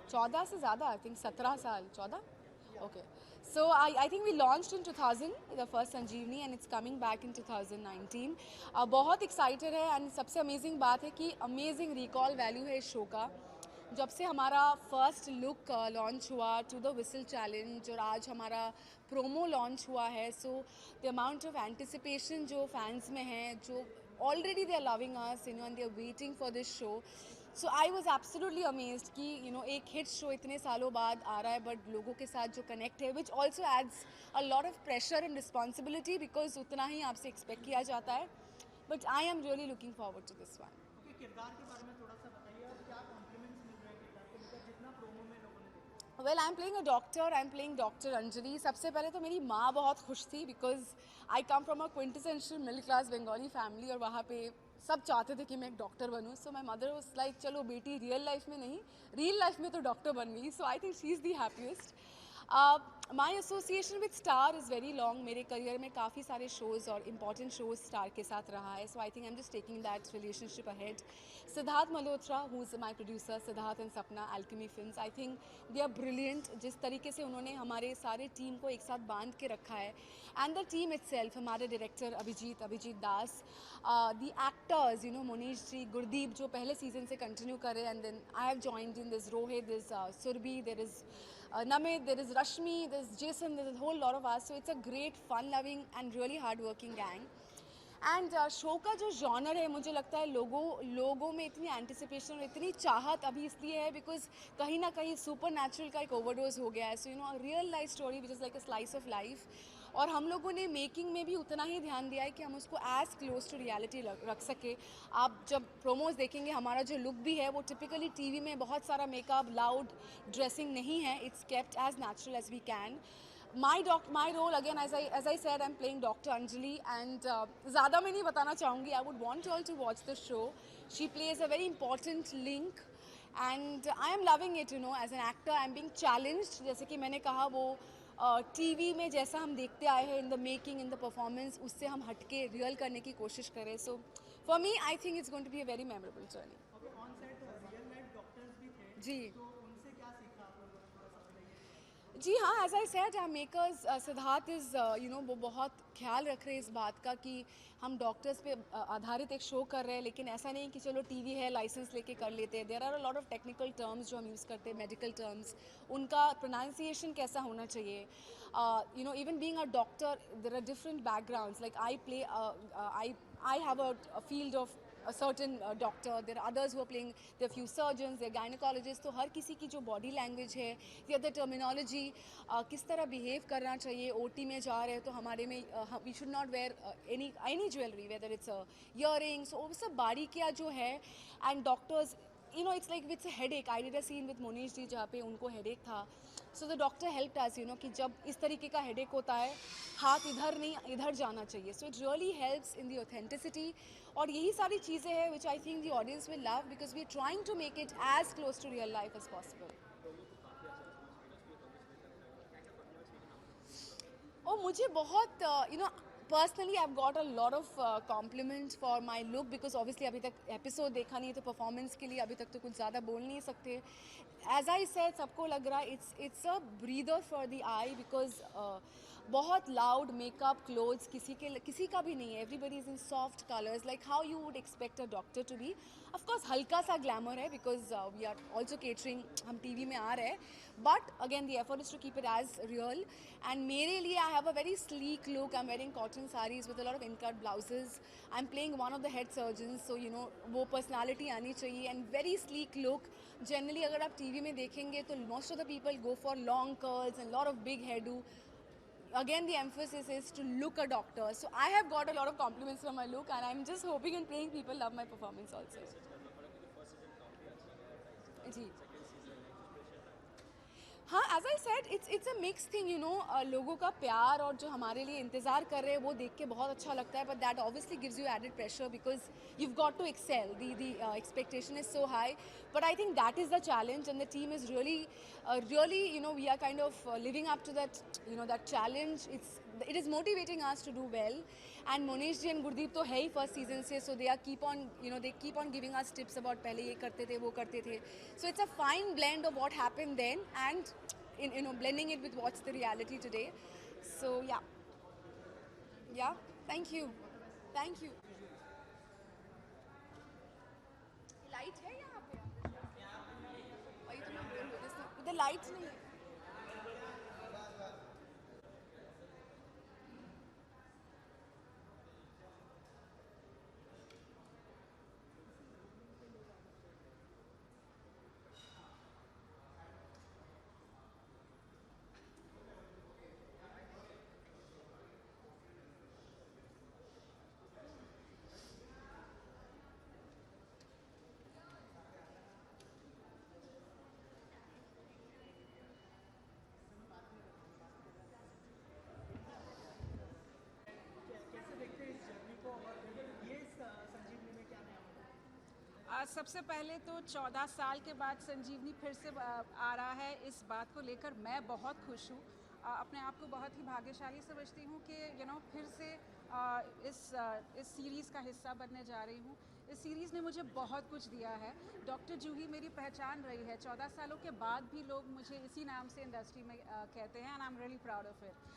14 से ज़्यादा, I think 17 साल, 14? Okay, so I think we launched in 2000 the first Sanjeevani and it's coming back in 2019. बहुत excited है and सबसे अमेजिंग बात है कि अमेजिंग रिकॉल वैल्यू है इस शो का. जब से हमारा फर्स्ट लुक लॉन्च हुआ टू द विसल चैलेंज और आज हमारा प्रोमो लॉन्च हुआ है, so the amount of anticipation जो फैंस में है, जो already they are loving us, you know, and they are waiting for this show. So I was absolutely amazed कि you know एक hit show इतने सालों बाद आ रहा है but लोगों के साथ जो connect है, which also adds a lot of pressure and responsibility because उतना ही आपसे expect किया जाता है. But I am really looking forward to this one. Okay, किरदार के बारे में थोड़ा सा बताइए और क्या कॉम्प्लीमेंट्स मिल रहे हैं किरदार को, मतलब जितना प्रोमो में लोगों ने देखा. Well, I'm playing a doctor. I'm playing Dr. Anjali. सबसे पहले तो मेरी माँ बहुत खुश थी because I come from a quintessential middle class Bengali family और वहाँ पे सब चाहते थे कि मैं एक डॉक्टर बनूँ. So my mother was like, चलो बेटी रियल लाइफ में नहीं, रियल लाइफ में तो डॉक्टर बन गई. So I think she is the happiest. My association with star is very long. मेरे करियर में काफ़ी सारे शोज़ और इम्पॉर्टेंट शोज़ स्टार के साथ रहा है. So I think I am just taking that relationship ahead. Siddharth Malhotra who is my producer, Siddharth and Sapna Alchemy Films, I think they are brilliant. जिस तरीके से उन्होंने हमारे सारे टीम को एक साथ बांध के रखा है एंड द टीम इटसेल्फ, हमारे director Abhijeet Das, the actors, you know, Monish ji, Gurdeep जो पहले सीजन से कंटिन्यू करे, and then I have joined in this Rohit, this Surbhi, there is Namit, there is Rashmi, there is Jason, there is a whole lot of us. So it's a great, fun-loving and really hard-working gang. And show का जो genre है, मुझे लगता है लोगों में इतनी anticipation और इतनी चाहत अभी इसलिए है बिकॉज कहीं ना कहीं सुपर नेचुरल का एक ओवरडोज हो गया है. So you know, real life story which is like a slice of life. और हम लोगों ने मेकिंग में भी उतना ही ध्यान दिया है कि हम उसको एज क्लोज टू रियलिटी रख सके. आप जब प्रोमोज देखेंगे, हमारा जो लुक भी है वो टिपिकली टीवी में बहुत सारा मेकअप, लाउड ड्रेसिंग नहीं है. It's kept as natural as we can. My role again, as I said, I'm playing Dr. Anjali, and ज़्यादा मैं नहीं बताना चाहूँगी. I would want you all to watch the show. She plays a very important link, and I am loving it. You know, as an actor, I'm being challenged. जैसे कि मैंने कहा, वो टीवी में जैसा हम देखते आए हैं in the making, in the performance, उससे हम हटके रियल करने की कोशिश करें. So for me, I think it's going to be a very memorable journey. Okay, on set real life doctors भी थे. जी. तो उनसे क्या सीखा आप लोगों ने, थोड़ा सा बताइए. जी हाँ, as I said, makers Siddharth is you know, वो बहुत ख्याल रख रहे हैं इस बात का कि हम डॉक्टर्स पे आधारित एक शो कर रहे हैं, लेकिन ऐसा नहीं कि चलो टीवी है लाइसेंस लेके कर लेते हैं. There are a lot of technical terms जो हम यूज़ करते हैं, मेडिकल टर्म्स, उनका प्रोनाउंसिएशन कैसा होना चाहिए. You know, even being a doctor, there are different backgrounds. Like I have a field of a certain doctor. There are others who are playing, there are few surgeons, there are gynecologists. तो हर किसी की जो body language है या the terminology, किस तरह behave करना चाहिए. ओटी में जा रहे हैं तो हमारे में we should not wear any jewellery, whether it's earrings. वो सब बारीकियाँ जो है. And doctors, you know, it's like it's a headache. I did a scene with Monish ji जहाँ पे उनको headache था. So the doctor helped us, you know, कि जब इस तरीके का headache होता है, हाथ इधर नहीं इधर जाना चाहिए. So it really helps in the authenticity. और यही सारी चीज़ें हैं which I think the audience will love because we are trying to make it as close to real life as possible. और मुझे बहुत you know, personally I've got a lot of compliments for my look because obviously अभी तक episode देखा नहीं है तो performance के लिए अभी तक तो कुछ ज़्यादा बोल नहीं सकते. एज आई सेड, सबको लग रहा है it's a breather for the eye because बहुत लाउड मेकअप, क्लोथ्स किसी का भी नहीं है. Everybody is in soft colours like how you would expect a doctor to be. Of course हल्का सा ग्लैमर है because we are also catering, हम टीवी में आ रहे हैं, but again the effort is to keep it as real. And मेरे लिए I have a very sleek look. I am wearing cotton sarees with a lot of in-cut blouses. I'm playing one of the head surgeons, so you know वो personality आनी चाहिए and very sleek look. Generally अगर आप TV में देखेंगे तो most of the people go for long curls and lot of big hairdo. Again, the emphasis is to look a doctor. So I have got a lot of compliments for my look, and I'm just hoping and praying people love my performance also. जी. हाँ, as I said, it's a mix thing. You know, लोगों का प्यार और जो हमारे लिए इंतज़ार कर रहे हैं वो देख के बहुत अच्छा लगता है. But that obviously gives you added pressure because you got to excel. The expectation is so high. But I think that is the challenge and the team is really, you know, we are kind of living up to that, you know, that challenge. It's it is motivating us to do well. And Monesh ji and Gurdeep to hai hi first season se, so they are keep on, they keep on giving us tips about pehle ye karte the, wo karte the. So it's a fine blend of what happened then and blending it with what's the reality today. So yeah, thank you. Thank you. Light है यहाँ पे? वही तो मैं बोल रही हूँ, उधर लाइट नहीं है. कैसे देखते हैं इस जर्नी को और ये संजीवनी में क्या नया होगा? सबसे पहले तो 14 साल के बाद संजीवनी फिर से आ रहा है, इस बात को लेकर मैं बहुत खुश हूँ. अपने आप को बहुत ही भाग्यशाली समझती हूँ कि फिर से इस सीरीज़ का हिस्सा बनने जा रही हूँ. इस सीरीज़ ने मुझे बहुत कुछ दिया है. डॉक्टर जूही मेरी पहचान रही है. 14 सालों के बाद भी लोग मुझे इसी नाम से इंडस्ट्री में कहते हैं, and I am really proud of it.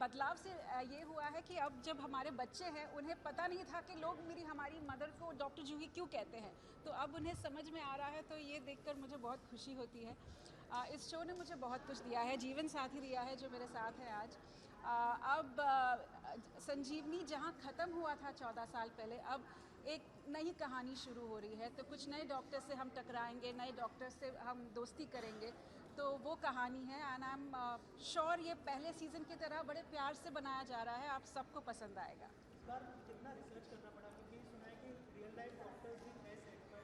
बदलाव से ये हुआ है कि अब जब हमारे बच्चे हैं, उन्हें पता नहीं था कि लोग हमारी मदर को डॉक्टर जूही क्यों कहते हैं, तो अब उन्हें समझ में आ रहा है. तो ये देखकर मुझे बहुत खुशी होती है. इस शो ने मुझे बहुत कुछ दिया है, जीवन साथी दिया है जो मेरे साथ है आज. अब संजीवनी जहाँ ख़त्म हुआ था 14 साल पहले, अब एक नई कहानी शुरू हो रही है. तो कुछ नए डॉक्टर से हम टकराएंगे, नए डॉक्टर से हम दोस्ती करेंगे. तो वो कहानी है, एंड आई एम श्योर ये पहले सीज़न की तरह बड़े प्यार से बनाया जा रहा है. आप सबको पसंद आएगा. इस बार कितना रिसर्च करना पड़ा, क्योंकि सुना है कि रियल लाइफ डॉक्टर्स भी है सेट पर.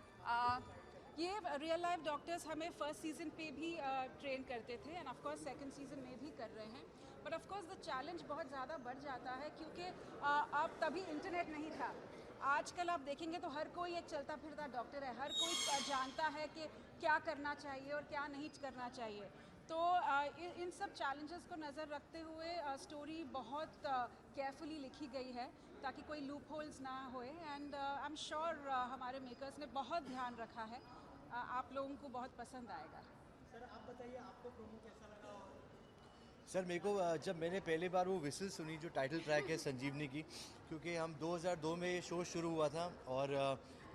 ये रियल लाइफ डॉक्टर्स हमें फर्स्ट सीज़न पे भी ट्रेन करते थे, end of course second season में भी कर रहे हैं. But of course the challenge बहुत ज़्यादा बढ़ जाता है, क्योंकि अब तभी इंटरनेट नहीं था. आजकल आप देखेंगे तो हर कोई एक चलता फिरता डॉक्टर है. हर कोई जानता है कि क्या करना चाहिए और क्या नहीं करना चाहिए. तो इन सब चैलेंजेस को नज़र रखते हुए स्टोरी बहुत केयरफुली लिखी गई है, ताकि कोई लूप होल्स ना होए. एंड आई एम श्योर हमारे मेकर्स ने बहुत ध्यान रखा है. आप लोगों को बहुत पसंद आएगा. सर आप बताइए, आपको प्रोमो कैसा लगा? और सर मेरे को जब मैंने पहली बार वो विसल सुनी जो टाइटल ट्रैक है संजीवनी की, क्योंकि हम 2002 में ये शो शुरू हुआ था, और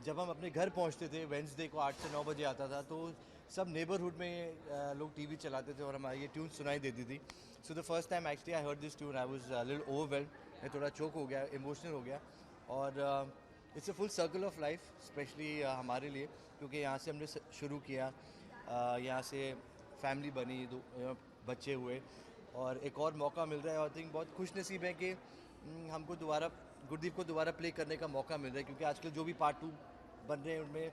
जब हम अपने घर पहुंचते थे वेंसडे को 8 से 9 बजे आता था, तो सब नेबरहुड में लोग टीवी चलाते थे और हमारी ये ट्यून सुनाई देती थी. So the first time actually I heard this tune I was little overwhelmed. मैं थोड़ा चोक हो गया, इमोशनल हो गया. और it's a full circle of life, specially हमारे लिए, क्योंकि यहाँ से हमने शुरू किया, यहाँ से फैमिली बनी, बच्चे हुए, और एक और मौका मिल रहा है. और आई थिंक बहुत खुश नसीब है कि हमको दोबारा गुरदीप को दोबारा प्ले करने का मौका मिल रहा है, क्योंकि आजकल जो भी पार्ट 2 बन रहे हैं उनमें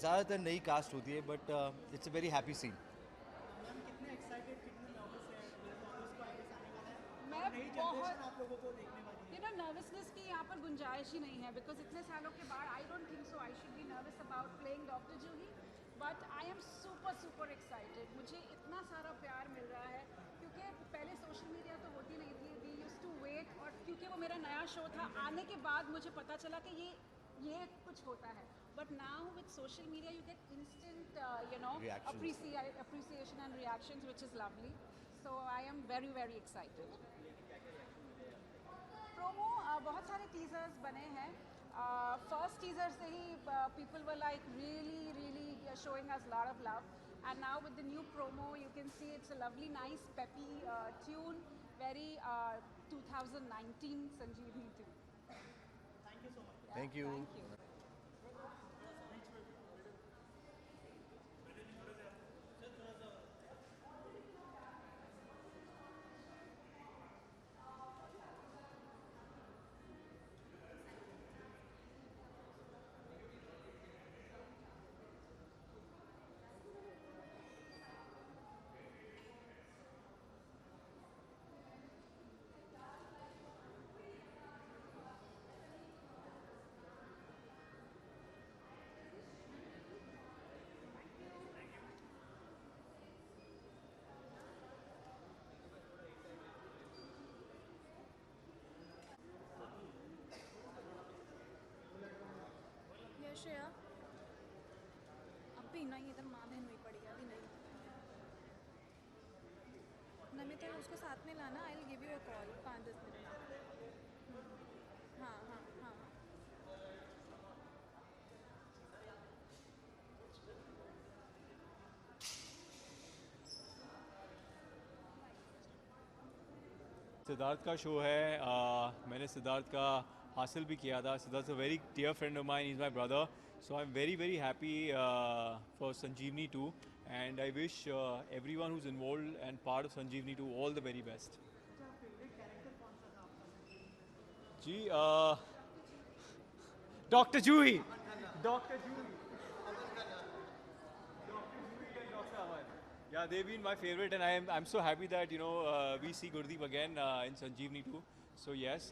ज़्यादातर नई कास्ट होती है. But it's a very happy scene. Ma'am कितने एक्साइटेड, कितने नर्वस है? ऑगस्ट को आगे आने वाला है, मैं नई जनरेशन आप लोगों को देखने वाली है. नर्वसनेस की यहाँ पर गुंजाइश ही नहीं है, बिकॉज इतने सालों के बाद I don't think so I should be nervous about playing doctor Juhi. But I am super excited. मुझे इतना सारा प्यार मिल रहा है, क्योंकि पहले सोशल मीडिया तो होती नहीं थी. वी यूज्ड टू वेट, और क्योंकि वो मेरा नया शो था, आने के बाद मुझे पता चला कि ये कुछ होता है. But now with social media you get instant Reactions. appreciation and reactions, which is lovely. So I am very excited. Promo बहुत सारे टीजर्स बने हैं. फर्स्ट टीजर से ही people were like really showing us lot of love, and now with the new promo you can see it's a lovely nice peppy tune, very 2019 Sanjeevni tune. Thank you so much. Thank you. Thank you. Shreya अब भी नहीं, इधर माँ बहन हुई पड़ी है, अभी नहीं। नमिता उसको साथ में लाना, I will give you a call 5-10 minute. हाँ हाँ हाँ। सिद्धार्थ का शो है, मैंने सिद्धार्थ का हासिल भी किया था. Siddharth a very dear friend of mine, is my brother. So I am very very happy for Sanjeevani two, and I wish everyone who involve and part of Sanjeevani two all the very best. जी, doctor Juhi. Doctor Juhi. Yeah, they've been my favorite, and I'm so happy that we see Gurdeep again in Sanjeevni too. So yes,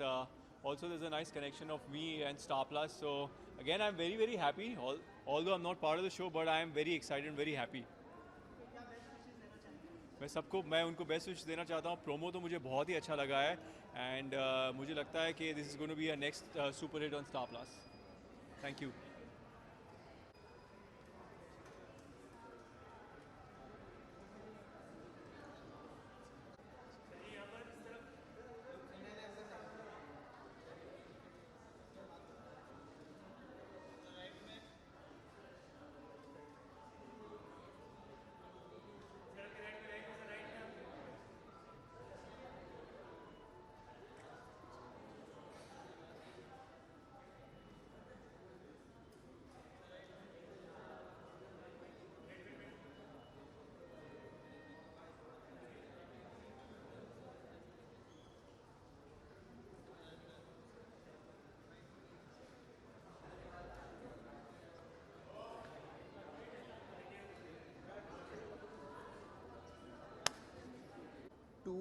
also there's a nice connection of me and Star Plus. So again, I'm very very happy. Although I'm not part of the show, but I am very excited and very happy. मैं उनको best wish देना चाहता हूँ. Promo तो मुझे बहुत ही अच्छा लगा है, एंड मुझे लगता है कि this is going to be a next super hit on Star Plus. Thank you. Two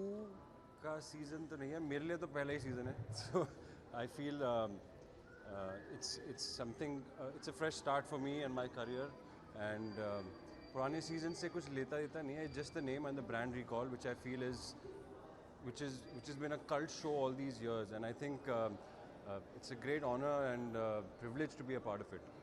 का सीज़न तो नहीं है, मेरे लिए तो पहला ही सीज़न है. So I feel it's something, it's a fresh start for me and my career. And पुराने सीज़न से कुछ लेता देता नहीं है, just the name and the brand recall which I feel is which has been a cult show all these years, and I think it's a great honor and privilege to be a part of it.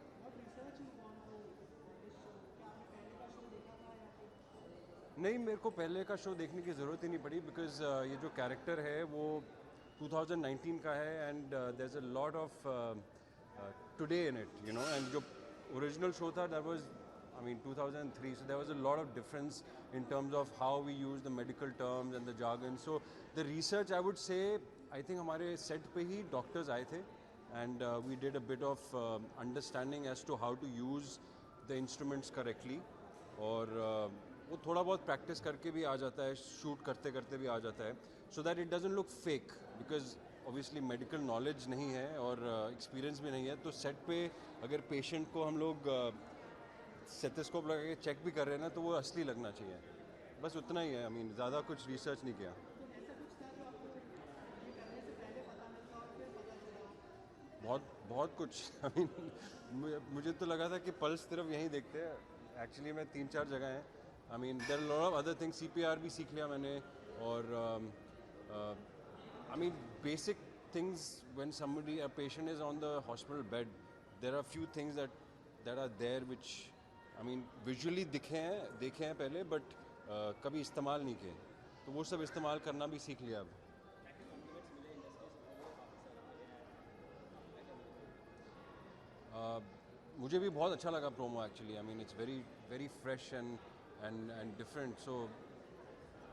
नहीं, मेरे को पहले का show देखने की ज़रूरत ही नहीं पड़ी, बिकॉज ये जो कैरेक्टर है वो 2019 का है, and there is a lot of today in it, and जो ओरिजिनल शो था that was, I mean 2003, so there was a lot of difference in terms of how we use the medical terms and the jargon. So the research, I would say, I think हमारे set पे ही doctors आए थे, and we did a bit of understanding as to how to use the instruments correctly. और वो थोड़ा बहुत practice करके भी आ जाता है, शूट करते करते भी आ जाता है, so that it doesn't look fake, because obviously medical knowledge नहीं है और एक्सपीरियंस भी नहीं है. तो सेट पे अगर पेशेंट को हम लोग सेथोस्कोप लगा के चेक भी कर रहे हैं ना, तो वो असली लगना चाहिए. बस उतना ही है. आई मीन ज़्यादा कुछ रिसर्च नहीं किया. बहुत कुछ. आई मीन मुझे तो लगा था कि पल्स सिर्फ यहीं देखते हैं. एक्चुअली मैं 3-4 जगह हैं. I mean there are lot of other things. CPR भी सीख लिया मैंने, और I mean basic things when somebody, a patient is on the hospital bed, there are few things that are there which I mean visually देखे हैं पहले, but कभी इस्तेमाल नहीं किए. तो वो सब इस्तेमाल करना भी सीख लिया अब. मुझे भी बहुत अच्छा लगा promo actually. I mean it's very very fresh and different. So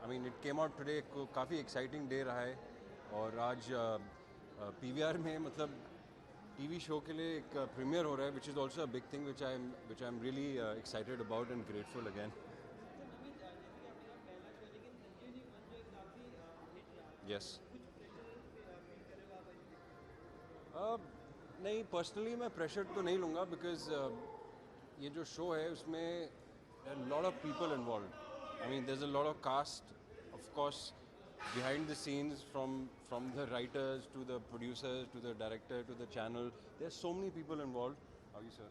I mean it came out today. काफ़ी एक्साइटिंग डे रहा है, और आज PVR में मतलब टीवी शो के लिए एक प्रीमियर हो रहा है, which is also a big thing which I am really excited about and grateful again. Yes. नहीं, पर्सनली मैं प्रेशर तो नहीं लूँगा, बिकॉज ये जो शो है उसमें lot of people involve. I mean there is a lot of cast, of course, behind the scenes, from the writers to the producers to the director to the channel. There's so many people involved. How are you, sir?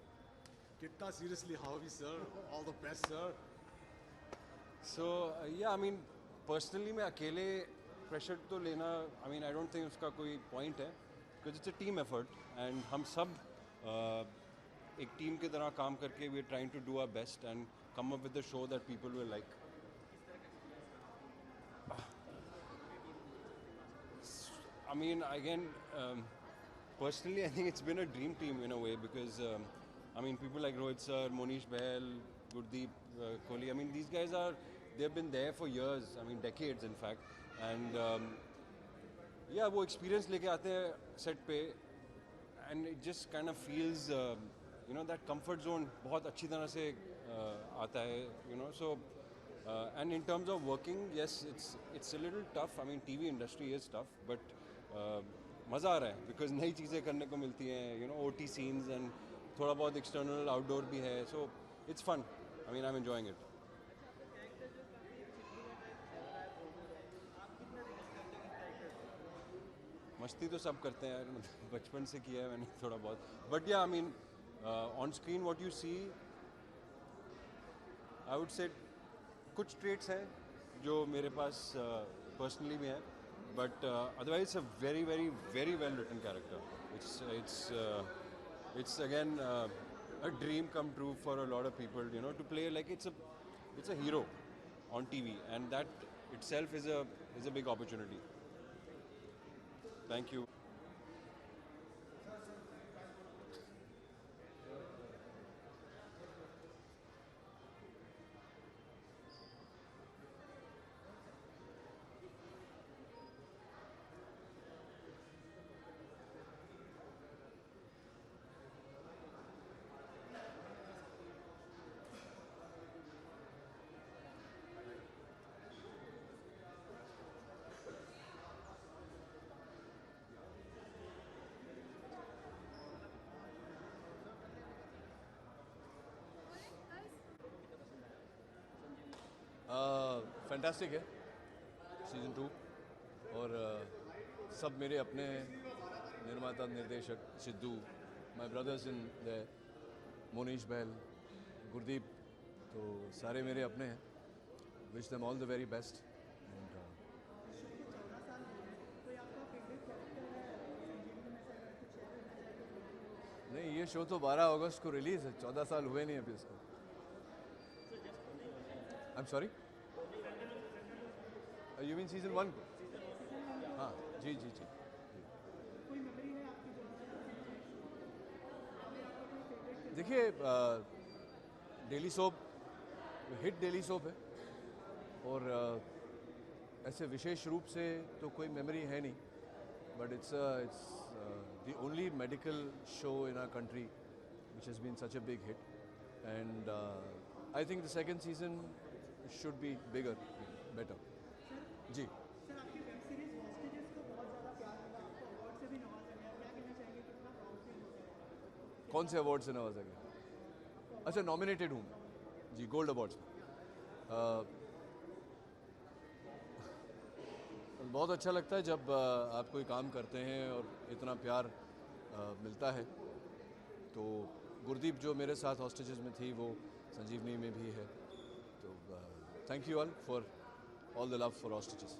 Kitta, seriously, how are you, sir? All the best, sir. So yeah, I mean personally मैं अकेले pressure तो लेना, I mean I don't think उसका कोई point है, because it's a team effort, and हम सब एक टीम की तरह काम करके we are trying to do our best and come up with the show that people will like. I mean, again, personally, I think it's been a dream team in a way because, I mean, people like Rohit sir, Monish Bahl, Gurdeep Kohli, I mean, these guys they've been there for years, I mean, decades in fact. And yeah, वो experience लेके आते हैं set पे and it just kind of feels, you know, that comfort zone बहुत अच्छी तरह से आता है, you know, so. And in terms of working, yes, it's a little tough. I mean, TV industry is tough, but मज़ा आ रहा है because नई चीज़ें करने को मिलती हैं, you know, OT scenes and थोड़ा बहुत external outdoor भी है, so it's fun. I mean, I'm enjoying it. मस्ती तो सब करते हैं यार, बचपन से किया है मैंने थोड़ा बहुत. But yeah, I mean, on screen what you see, I would say कुछ traits हैं जो मेरे पास personally भी हैं, but otherwise it's a very very very well written character. It's again a dream come true for a lot of people, you know, to play like it's a hero on TV, and that itself is a big opportunity. Thank you. Fantastic है season 2 और सब मेरे अपने निर्माता निर्देशक Sidhu, my brothers in the Monish Bahl, Gurdeep, तो सारे मेरे अपने हैं. Wish them all the very best. नहीं, ये शो तो 12 अगस्त को रिलीज़ है, 14 साल हुए नहीं अभी इसको. I am sorry, you mean season 1 को? हाँ जी जी जी. देखिए, daily soap hit daily soap है और ऐसे विशेष रूप से तो कोई मेमोरी है नहीं, but it's the only medical show in our country which has been such a big hit, and I think the second season should be bigger, better. जी. सर, आपकी वेब सीरीज हॉस्टेजेस को बहुत ज़्यादा प्यार मिला, आपको अवार्ड से भी नवाजा गया, क्या कहना चाहेंगे, कितना प्राउड फील होता है? कौन से अवार्ड से नवाजा गया? अच्छा, नॉमिनेटेड हूँ जी, गोल्ड अवार्ड्स में. बहुत अच्छा लगता है जब आप कोई काम करते हैं और इतना प्यार मिलता है. तो गुरदीप जो मेरे साथ हॉस्टेजेस में थी वो संजीवनी में भी है, तो thank you all for all the love for hostages.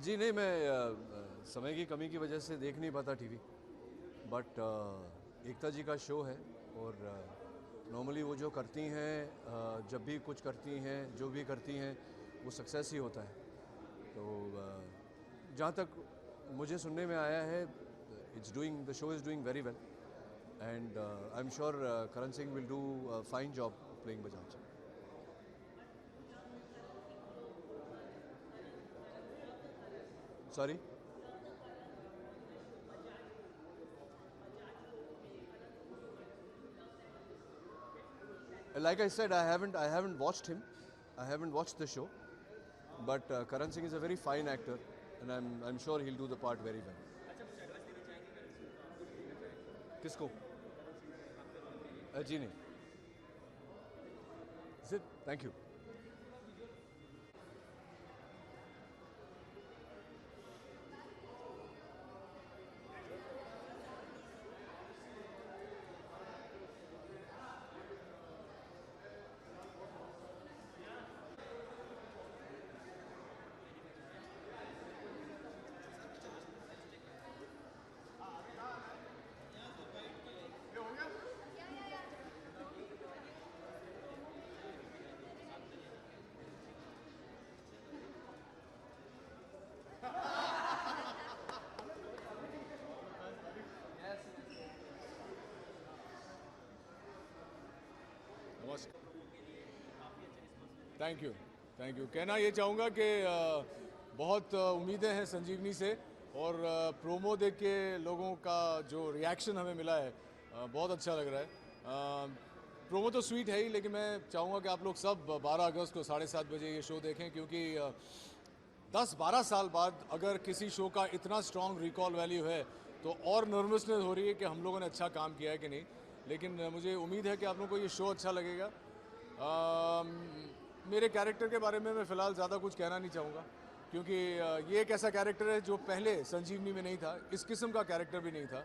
जी नहीं, मैं समय की कमी की वजह से देख नहीं पाता टीवी, बट एकता जी का शो है और नॉर्मली वो जो करती हैं, जब भी कुछ करती हैं, जो भी करती हैं, वो सक्सेस ही होता है. तो जहाँ तक मुझे सुनने में आया है, the show is doing very well, and I am sure Karan Singh will do a fine job playing Bajaj. Sorry? Like I said, I haven't watched him. I haven't watched the show. But Karan Singh is a very fine actor, and I'm sure he'll do the part very well. किसको? जी नहीं. Is it? Thank you. Thank you कहना ये चाहूँगा कि बहुत उम्मीदें हैं संजीवनी से, और प्रोमो देख के लोगों का जो रिएक्शन हमें मिला है बहुत अच्छा लग रहा है। प्रोमो तो स्वीट है ही, लेकिन मैं चाहूँगा कि आप लोग सब 12 अगस्त को 7:30 बजे ये शो देखें, क्योंकि 10-12 साल बाद अगर किसी शो का इतना स्ट्रॉन्ग रिकॉल वैल्यू है तो और नर्वसनेस हो रही है कि हम लोगों ने अच्छा काम किया है कि नहीं। लेकिन मुझे उम्मीद है कि आप लोगों को ये शो अच्छा लगेगा। मेरे कैरेक्टर के बारे में मैं फ़िलहाल ज़्यादा कुछ कहना नहीं चाहूँगा, क्योंकि ये एक ऐसा कैरेक्टर है जो पहले संजीवनी में नहीं था, इस किस्म का कैरेक्टर भी नहीं था।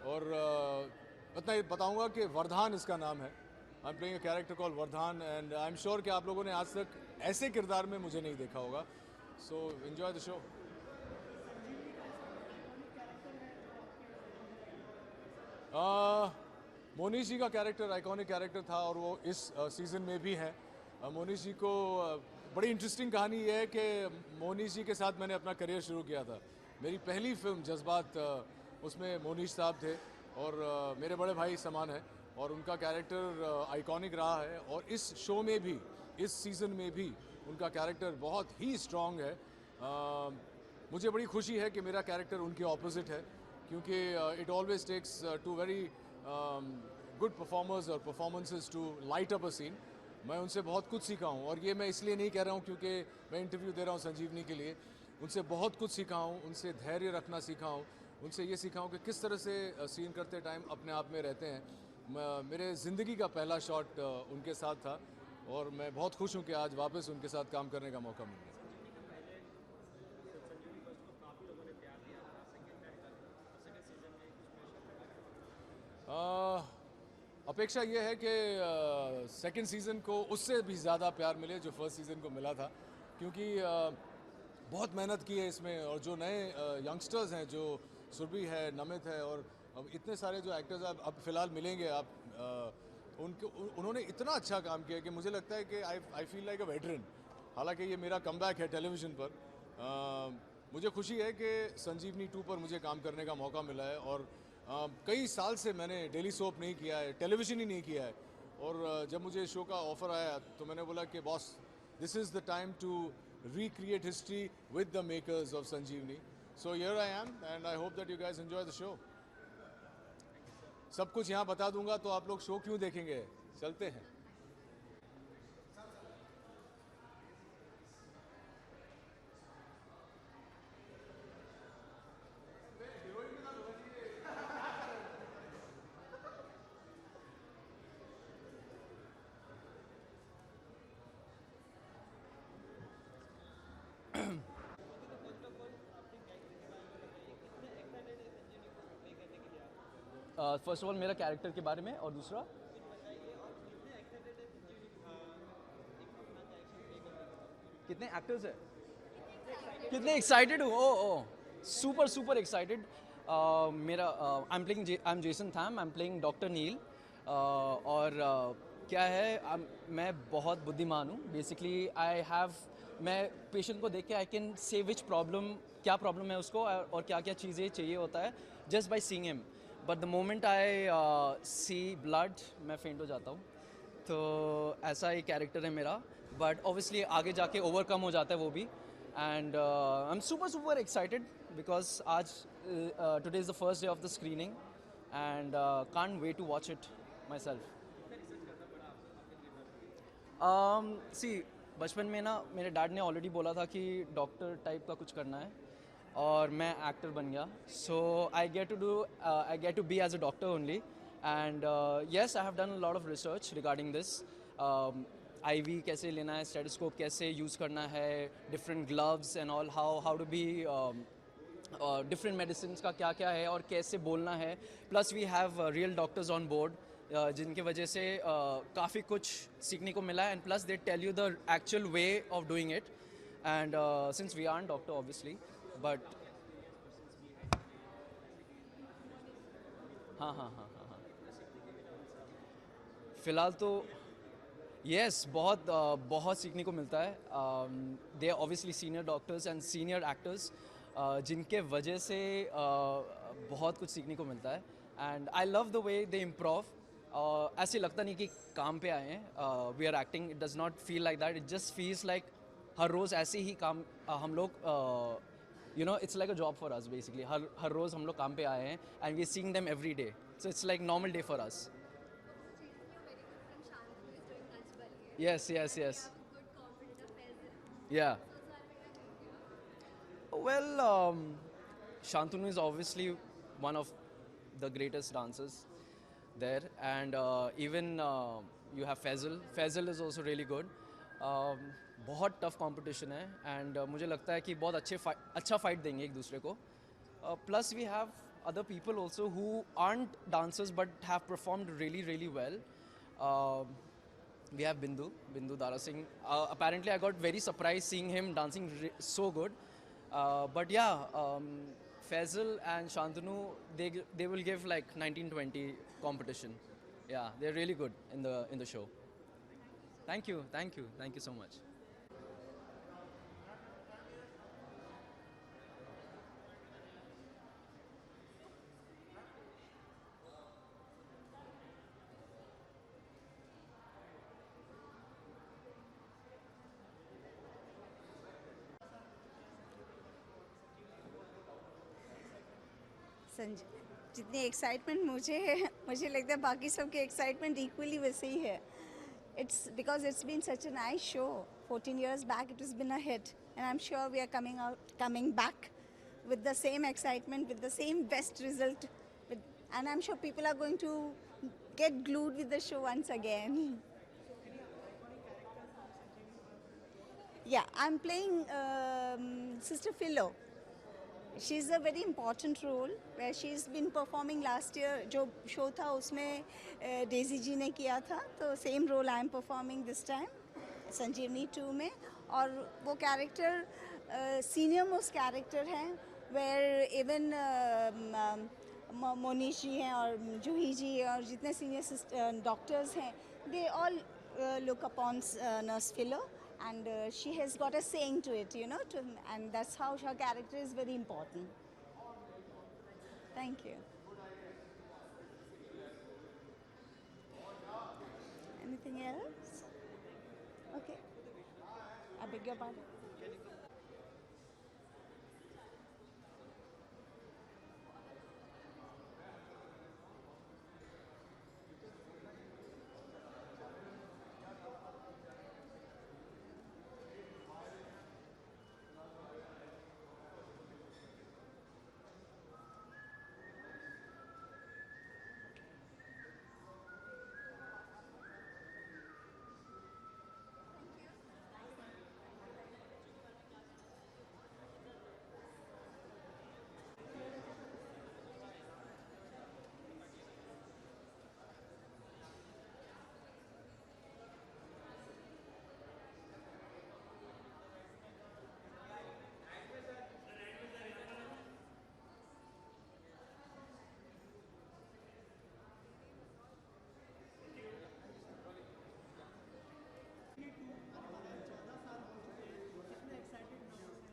और इतना ये बताऊँगा कि वरदान इसका नाम है। आई am playing a character call वरदान, एंड आई एम श्योर कि आप लोगों ने आज तक ऐसे किरदार में मुझे नहीं देखा होगा। So enjoy the show. Monish ji का कैरेक्टर आइकॉनिक कैरेक्टर था, और वो इस सीज़न में भी है। मोनीश जी को बड़ी इंटरेस्टिंग कहानी ये है कि मोनीश जी के साथ मैंने अपना करियर शुरू किया था। मेरी पहली फिल्म जज्बात, उसमें मोनीश साहब थे, और मेरे बड़े भाई समान है, और उनका कैरेक्टर आइकॉनिक रहा है। और इस शो में भी, इस सीज़न में भी उनका कैरेक्टर बहुत ही स्ट्रॉन्ग है। मुझे बड़ी खुशी है कि मेरा कैरेक्टर उनके ऑपोजिट है, क्योंकि it always takes to very good performers और performances to light up a scene. मैं उनसे बहुत कुछ सीखा हूँ, और ये मैं इसलिए नहीं कह रहा हूँ क्योंकि मैं इंटरव्यू दे रहा हूँ संजीवनी के लिए। उनसे बहुत कुछ सीखा हूँ, उनसे धैर्य रखना सीखा हूँ, उनसे ये सीखा हूँ कि किस तरह से सीन करते टाइम अपने आप में रहते हैं। मेरे ज़िंदगी का पहला शॉट उनके साथ था, और मैं बहुत खुश हूँ कि आज वापस उनके साथ काम करने का मौका मिल गया। अपेक्षा ये है कि सेकंड सीज़न को उससे भी ज़्यादा प्यार मिले जो फर्स्ट सीज़न को मिला था, क्योंकि बहुत मेहनत की है इसमें। और जो नए यंगस्टर्स हैं, जो सुरभि है, नमित है, और इतने सारे जो एक्टर्स अब फ़िलहाल मिलेंगे आप, उन्होंने इतना अच्छा काम किया कि मुझे लगता है कि I feel like a veteran. हालांकि ये मेरा कमबैक है टेलीविज़न पर। मुझे खुशी है कि संजीवनी 2 पर मुझे काम करने का मौका मिला है, और कई साल से मैंने डेली सोप नहीं किया है, टेलीविज़न ही नहीं किया है। और जब मुझे शो का ऑफ़र आया तो मैंने बोला कि boss, this is the time to recreate history with the makers of Sanjeevani. So here I am, and I hope that you guys enjoy the show. सब कुछ यहाँ बता दूंगा तो आप लोग शो क्यों देखेंगे? चलते हैं। फर्स्ट ऑफ ऑल मेरा कैरेक्टर के बारे में, और दूसरा कितने एक्टर्स है, कितने एक्साइटेड हूँ। Oh super super excited. मेरा I am Jason Tham, I am playing doctor Neel. और क्या है, मैं बहुत बुद्धिमान हूँ बेसिकली। मैं पेशेंट को देख के I can say which problem, क्या प्रॉब्लम है उसको, और क्या क्या चीज़ें चाहिए होता है just by seeing him. But the moment I see blood, मैं फेंट हो जाता हूँ। तो ऐसा ही कैरेक्टर है मेरा, बट ऑब्वियसली आगे जाके ओवरकम हो जाता है वो भी। And I am super super excited because आज today is the first day of the screening, and can't wait to watch it myself. See बचपन में ना मेरे डैड ने ऑलरेडी बोला था कि डॉक्टर टाइप का कुछ करना है, और मैं एक्टर बन गया। So I get to be as a doctor only. And yes, I have done a lot of research regarding this. IV कैसे लेना है, स्टेथोस्कोप कैसे यूज़ करना है, different gloves and all, how to be different medicine का क्या क्या है और कैसे बोलना है। Plus we have real doctors on board, जिनके वजह से काफ़ी कुछ सीखने को मिला है। And plus they tell you the actual way of doing it. And since we are doctor obviously, but हाँ फ़िलहाल तो यस, बहुत सीखने को मिलता है। They are obviously senior doctors and senior actors, जिनके वजह से बहुत कुछ सीखने को मिलता है। And I love the way they improve, ऐसे लगता नहीं कि काम पे आए हैं, we are acting, it does not feel like that, it just feels like हर रोज़ ऐसे ही काम हम लोग you know it's like a job for us basically, हर रोज़ हम लोग काम पे आए हैं and we seeing them every day, so it's like normal day for us. Yes, yes, yes. Yeah. Well, Shantanu is obviously one of the greatest dancers there, and even you have Faisal. Faisal is also really good. बहुत tough competition है and मुझे लगता है कि बहुत अच्छा fight देंगे एक दूसरे को. Plus we have other people also who aren't dancers but have performed really really well. We have Bindu Dara Singh. Apparently, I got very surprised seeing him dancing so good. But yeah, Faisal and Shantanu, they will give like 1920 competition. Yeah, they're really good in the show. Thank you so much. जितनी excitement मुझे है, मुझे लगता है बाकी सबके excitement equally वैसे ही है. It's because it's been such a nice show. 14 years back it has been a hit, and I'm sure we are coming back with the same excitement, with the same best result, and I'm sure people are going to get glued with the show once again. Yeah, I'm playing Sister Philo. She's a very important role where she's been performing last year. जो show था उसमें Daisy जी ने किया था, तो same role I'm performing this time संजीवनी 2 में. और वो कैरेक्टर senior most character है, where even मोनीश जी हैं और जूही जी और जितने senior doctors हैं, they all look upon Nurse Philo. And she has got a saying to it, you know, and that's how her character is very important. Thank you. Anything else? Okay. I beg your pardon.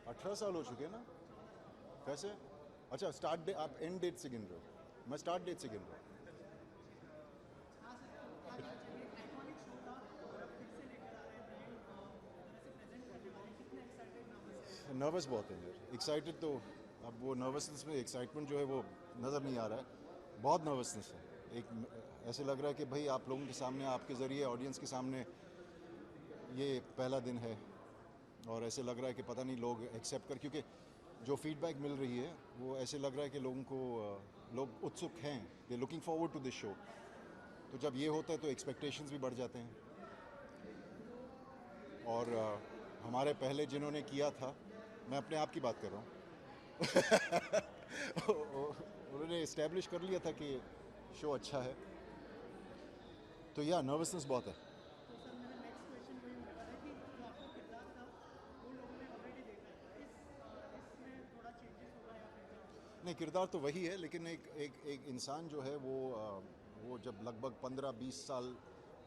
अठारह साल हो चुके हैं ना. कैसे? अच्छा, start day आप and date से गिन रहे हो, मैं स्टार्ट डेट से गिन रहा हूँ. नर्वस बहुत है यार. एक्साइटेड तो अब वो नर्वसनेस में एक्साइटमेंट जो है वो नज़र नहीं आ रहा है. बहुत नर्वसनेस है. एक ऐसे लग रहा है कि भाई आप लोगों के सामने, आपके ज़रिए ऑडियंस के सामने ये पहला दिन है, और ऐसे लग रहा है कि पता नहीं लोग एक्सेप्ट कर, क्योंकि जो फीडबैक मिल रही है वो ऐसे लग रहा है कि लोगों को लोग उत्सुक हैं, they looking forward to this show. तो जब ये होता है तो एक्सपेक्टेशंस भी बढ़ जाते हैं. और हमारे पहले जिन्होंने किया था, मैं अपने आप की बात कर रहा हूँ उन्होंने इस्टेब्लिश कर लिया था कि शो अच्छा है. तो या नर्वसनेस बहुत है. नहीं, किरदार तो वही है, लेकिन एक इंसान जो है वो जब लगभग 15-20 साल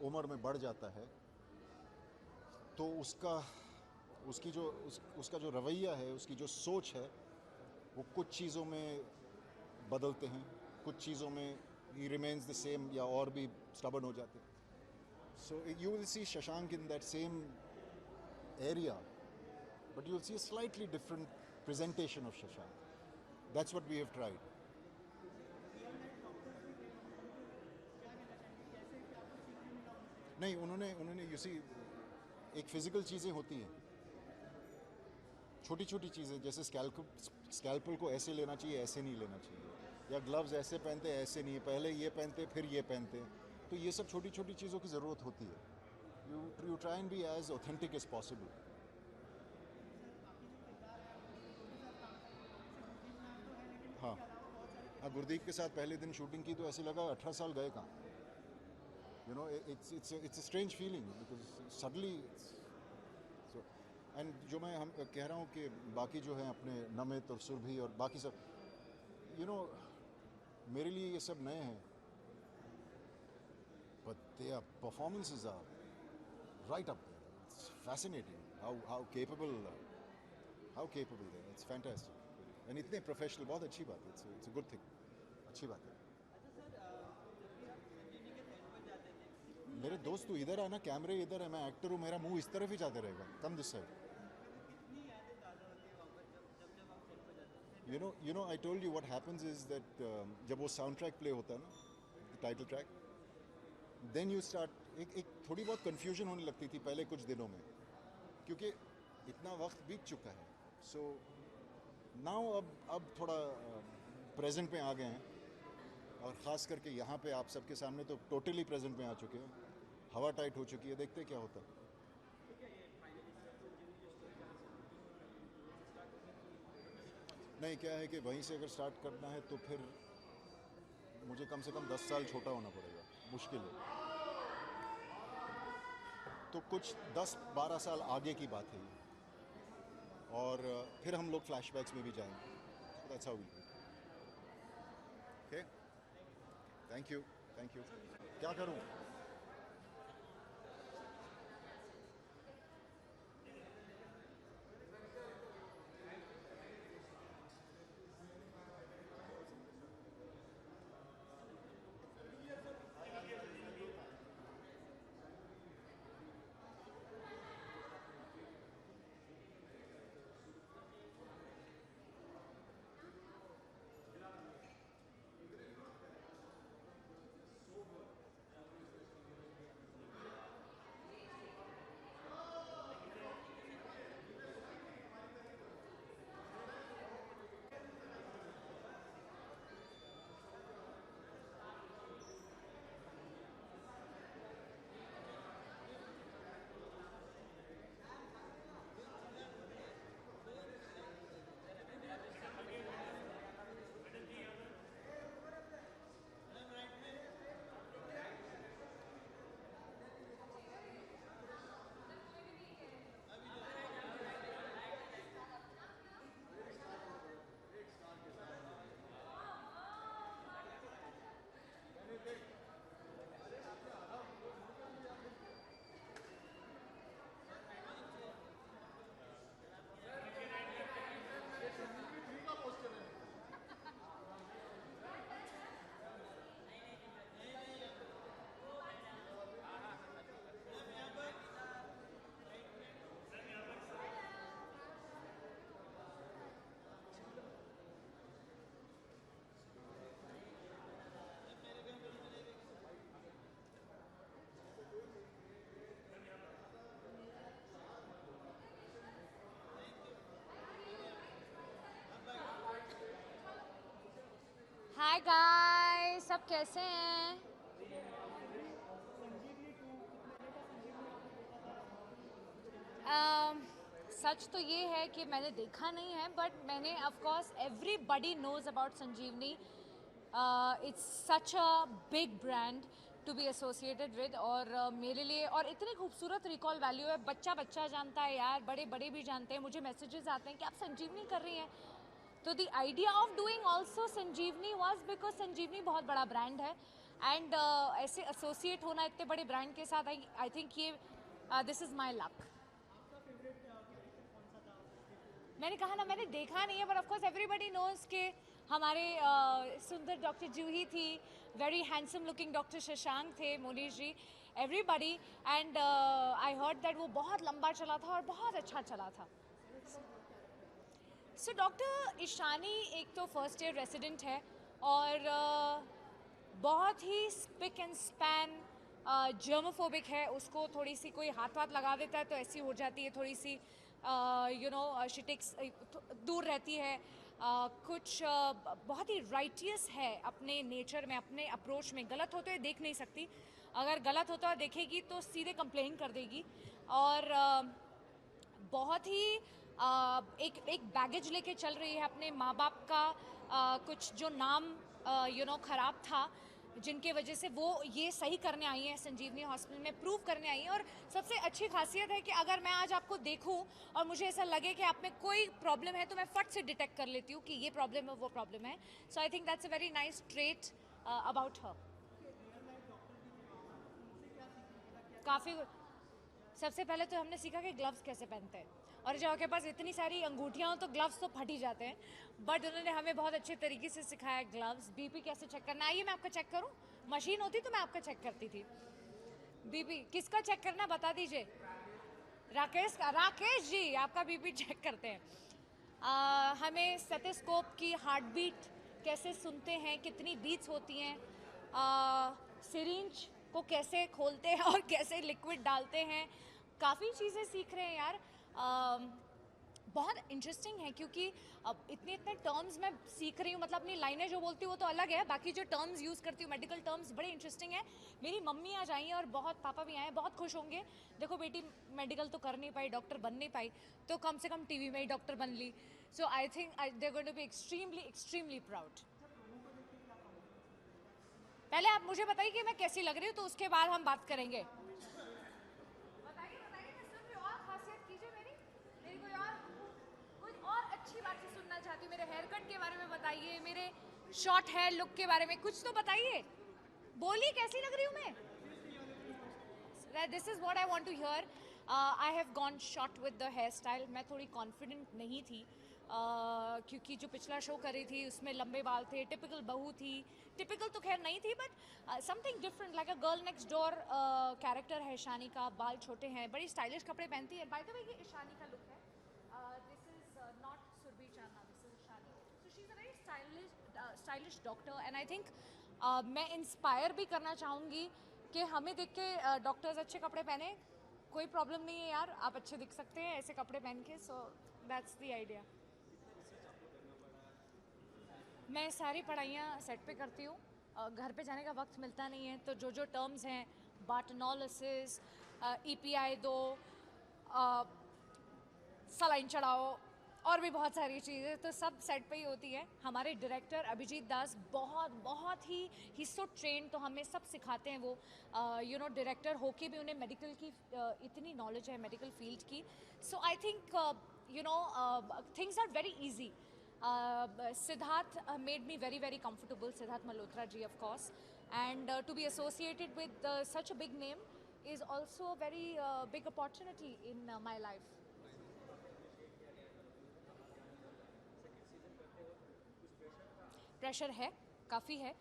उम्र में बढ़ जाता है तो उसका जो रवैया है, उसकी जो सोच है, वो कुछ चीज़ों में बदलते हैं, कुछ चीज़ों में ही रिमेन्स द सेम या और भी स्टबर्न हो जाते हैं. So you will see Shashank in that same area, but you will see a slightly different presentation of Shashank. That's what we have tried. नहीं, उन्होंने you see एक फिजिकल चीज़ें होती हैं, छोटी छोटी चीज़ें, जैसे स्कैल्पल को ऐसे लेना चाहिए, ऐसे नहीं लेना चाहिए, या ग्लव्स ऐसे पहनते ऐसे नहीं, पहले ये पहनते फिर ये पहनते, तो ये सब छोटी छोटी चीज़ों की ज़रूरत होती है. You try and be as authentic as possible. हाँ हाँ, गुरदीप के साथ पहले दिन शूटिंग की तो ऐसे लगा 18 साल गए कहाँ. You know, it's a strange feeling because suddenly so, and जो मैं हम कह रहा हूँ कि बाकी जो हैं अपने नमित और सुरभि और बाकी सब, you know, मेरे लिए ये सब नए हैं, but their performances are right up there. It's fascinating how capable they are. It's fantastic. And इतने professional, बहुत अच्छी बात है. It's a good thing. अच्छी बात है. मेरे दोस्त तू इधर आना, कैमरे इधर है, मैं एक्टर हूँ, मेरा मुंह इस तरफ ही जाते रहेगा. Come this side. You know, I told you what happens is that जब वो साउंड ट्रैक प्ले होता है ना, title track, then you start एक थोड़ी बहुत confusion होने लगती थी पहले कुछ दिनों में, क्योंकि इतना वक्त बीत चुका है. So now अब थोड़ा प्रेजेंट में आ गए हैं, और ख़ास करके यहाँ पे आप सबके सामने तो टोटली प्रेजेंट में आ चुके हैं. हवा टाइट हो चुकी है, देखते क्या होता है. नहीं, क्या है कि वहीं से अगर स्टार्ट करना है तो फिर मुझे कम से कम 10 साल छोटा होना पड़ेगा, मुश्किल है. तो कुछ 10-12 साल आगे की बात है ये, और फिर हम लोग फ्लैशबैक्स में भी जाएंगे. That's how we do. Okay, thank you. क्या करूं? हाय गाइस, सब कैसे हैं? सच तो ये है कि मैंने देखा नहीं है, बट मैंने of course everybody knows about Sanjeevani. It's such a big brand to be associated with, और मेरे लिए और इतनी खूबसूरत रिकॉल वैल्यू है. बच्चा जानता है यार, बड़े भी जानते हैं. मुझे मैसेजेस आते हैं कि आप संजीवनी कर रही हैं. तो the idea of doing also Sanjivani was because Sanjivani बहुत बड़ा ब्रांड है, एंड ऐसे एसोसिएट होना इतने बड़े ब्रांड के साथ, आई थिंक ये दिस इज़ माई लक. मैंने कहा ना, मैंने देखा नहीं है, but of course everybody knows के हमारे सुंदर डॉक्टर जूही थी, very handsome looking doctor Shashank थे, Monish ji, everybody, and I heard that वो बहुत लंबा चला था और बहुत अच्छा चला था। सो डॉक्टर ईशानी एक तो फर्स्ट ईयर रेसिडेंट है और बहुत ही स्पिक एंड स्पैन जर्मोफोबिक है। उसको थोड़ी सी कोई हाथ वाथ लगा देता है तो ऐसी हो जाती है, थोड़ी सी शी टेक्स दूर रहती है। कुछ बहुत ही राइटियस है अपने नेचर में, अपने अप्रोच में। गलत होते हुए देख नहीं सकती, अगर गलत होता हुआ देखेगी तो सीधे कंप्लेन कर देगी। और बहुत ही एक बैगेज लेके चल रही है अपने माँ बाप का, कुछ जो नाम ख़राब था, जिनके वजह से वो ये सही करने आई हैं संजीवनी हॉस्पिटल में, प्रूव करने आई हैं। और सबसे अच्छी खासियत है कि अगर मैं आज आपको देखूं और मुझे ऐसा लगे कि आप में कोई प्रॉब्लम है तो मैं फट से डिटेक्ट कर लेती हूँ कि ये प्रॉब्लम है, वो प्रॉब्लम है। So I think that's a very nice trait about her. काफ़ी, सबसे पहले तो हमने सीखा कि ग्लव्स कैसे पहनते हैं, और जब आपके पास इतनी सारी अंगूठियाँ हो तो ग्लव्स तो फट ही जाते हैं, बट उन्होंने हमें बहुत अच्छे तरीके से सिखाया ग्लव्स। बीपी कैसे चेक करना, आइए मैं आपका चेक करूं। मशीन होती तो मैं आपका चेक करती थी। बीपी किसका चेक करना बता दीजिए। राकेश का, राकेश जी आपका बीपी चेक करते हैं। हमें स्टेथोस्कोप की हार्ट बीट कैसे सुनते हैं, कितनी बीट्स होती हैं, सिरिंज को कैसे खोलते हैं और कैसे लिक्विड डालते हैं। काफ़ी चीज़ें सीख रहे हैं यार। बहुत इंटरेस्टिंग है क्योंकि अब इतने टर्म्स मैं सीख रही हूँ, मतलब अपनी लाइनें जो बोलती हूँ वो तो अलग है, बाकी जो टर्म्स यूज़ करती हूँ मेडिकल टर्म्स बड़े इंटरेस्टिंग है। मेरी मम्मी आज आई हैं और बहुत, पापा भी आए हैं, बहुत खुश होंगे। देखो बेटी मेडिकल तो कर नहीं पाई, डॉक्टर बन नहीं पाई, तो कम से कम टीवी में ही डॉक्टर बन ली। So I think they going to be extremely proud. पहले आप मुझे बताइए कि मैं कैसी लग रही हूँ, तो उसके बाद हम बात करेंगे। अच्छी बातें सुनना चाहती हूँ, मेरे हेयर कट के बारे में बताइए, मेरे शॉर्ट हेयर लुक के बारे में कुछ तो बताइए। बोलिए कैसी लग रही हूँ मैं। This is what I want to hear. I have gone short with the hairstyle. मैं थोड़ी कॉन्फिडेंट नहीं थी क्योंकि जो पिछला शो कर रही थी उसमें लंबे बाल थे, टिपिकल बहू थी। टिपिकल तो खैर नहीं थी, but something different, like a girl next door character है ईशानी का। बाल छोटे हैं, बड़ी स्टाइलिश कपड़े पहनती है। बाय द वे ये ईशानी का लुक है। This is not Surbhi Chanda, this is Ishani. So she is a very stylish doctor, and I think मैं इंस्पायर भी करना चाहूँगी कि हमें देख के डॉक्टर्स अच्छे कपड़े पहने। कोई प्रॉब्लम नहीं है यार, आप अच्छे दिख सकते हैं ऐसे कपड़े पहन के। So that's the idea. मैं सारी पढ़ाइयाँ सेट पे करती हूँ, घर पे जाने का वक्त मिलता नहीं है, तो जो टर्म्स हैं, बार्टनोलिसिस, EPI 2, सलाइन चढ़ाओ, और भी बहुत सारी चीज़ें, तो सब सेट पे ही होती है। हमारे डायरेक्टर अभिजीत दास बहुत ही सो ट्रेंड, तो हमें सब सिखाते हैं वो। डायरेक्टर होके भी उन्हें मेडिकल की इतनी नॉलेज है, मेडिकल फील्ड की। So I think things are very easy. Siddharth made me very comfortable, Siddharth Malhotra ji of course, and to be associated with such a big name is also a very big opportunity in my life. Pressure है, काफ़ी है,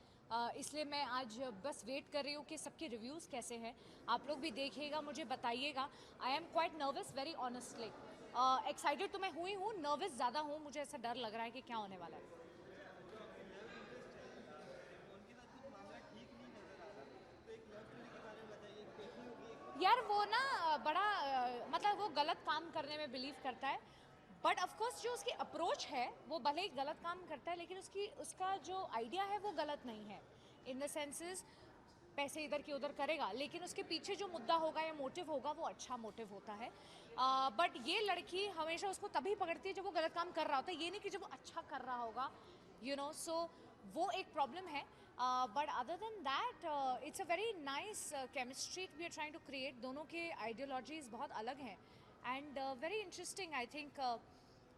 इसलिए मैं आज बस wait कर रही हूँ कि सबके रिव्यूज़ कैसे हैं। आप लोग भी देखिएगा, मुझे बताइएगा। I am quite nervous, very honestly. Excited तो मैं हुई हूँ, नर्वस ज़्यादा हूँ, मुझे ऐसा डर लग रहा है कि क्या होने वाला है। यार वो ना बड़ा मतलब वो गलत काम करने में बिलीव करता है, बट ऑफकोर्स जो उसकी अप्रोच है वो भले ही गलत काम करता है, लेकिन उसका जो आइडिया है वो गलत नहीं है। इन द सेंसेस पैसे इधर की उधर करेगा, लेकिन उसके पीछे जो मुद्दा होगा या मोटिव होगा वो अच्छा मोटिव होता है। बट ये लड़की हमेशा उसको तभी पकड़ती है जब वो गलत काम कर रहा होता है, ये नहीं कि जब वो अच्छा कर रहा होगा, सो वो एक प्रॉब्लम है। But other than that it's a very nice chemistry we are trying to create. दोनों के आइडियोलॉजीज बहुत अलग हैं, and very interesting. I think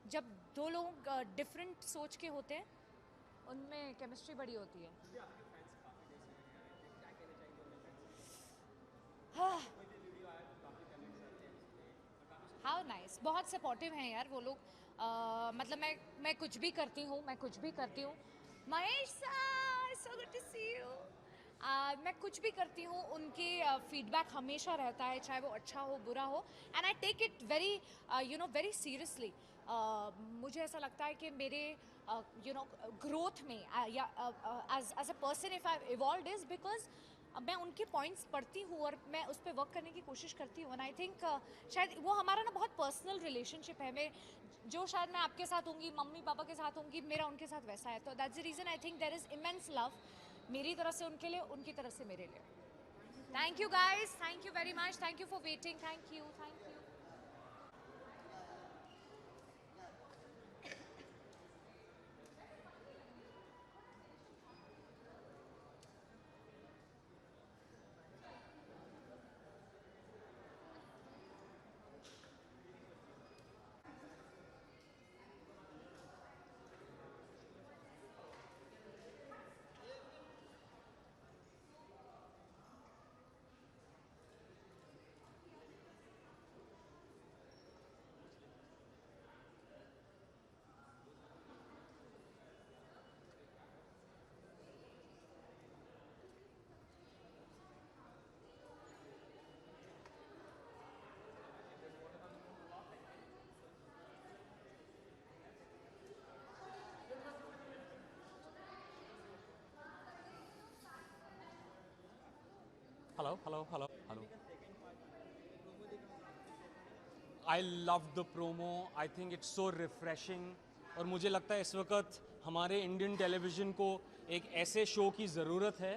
जब दो लोग डिफरेंट सोच के होते हैं उनमें केमिस्ट्री बड़ी होती है। हाउ नाइस, बहुत सपोर्टिव हैं यार वो लोग। मतलब मैं कुछ भी करती हूँ, Mahesh so good to see you. मैं कुछ भी करती हूँ उनके फीडबैक हमेशा रहता है, चाहे वो अच्छा हो बुरा हो, and I take it very very seriously. मुझे ऐसा लगता है कि मेरे ग्रोथ में या as a person if I evolve is because मैं उनके पॉइंट्स पढ़ती हूँ और मैं उस पर वर्क करने की कोशिश करती हूँ। एंड आई थिंक शायद वो हमारा ना बहुत पर्सनल रिलेशनशिप है। मैं जो शायद मैं आपके साथ होंगी, मम्मी पापा के साथ होंगी, मेरा उनके साथ वैसा है। तो that's the reason I think there is immense love मेरी तरफ से उनके लिए, उनकी तरफ से मेरे लिए। Thank you guys, thank you very much, thank you for waiting, thank you, thank you. Hello, hello, hello, hello. I love the promo. I think it's so refreshing. और मुझे लगता है इस वक्त हमारे इंडियन टेलीविज़न को एक ऐसे शो की ज़रूरत है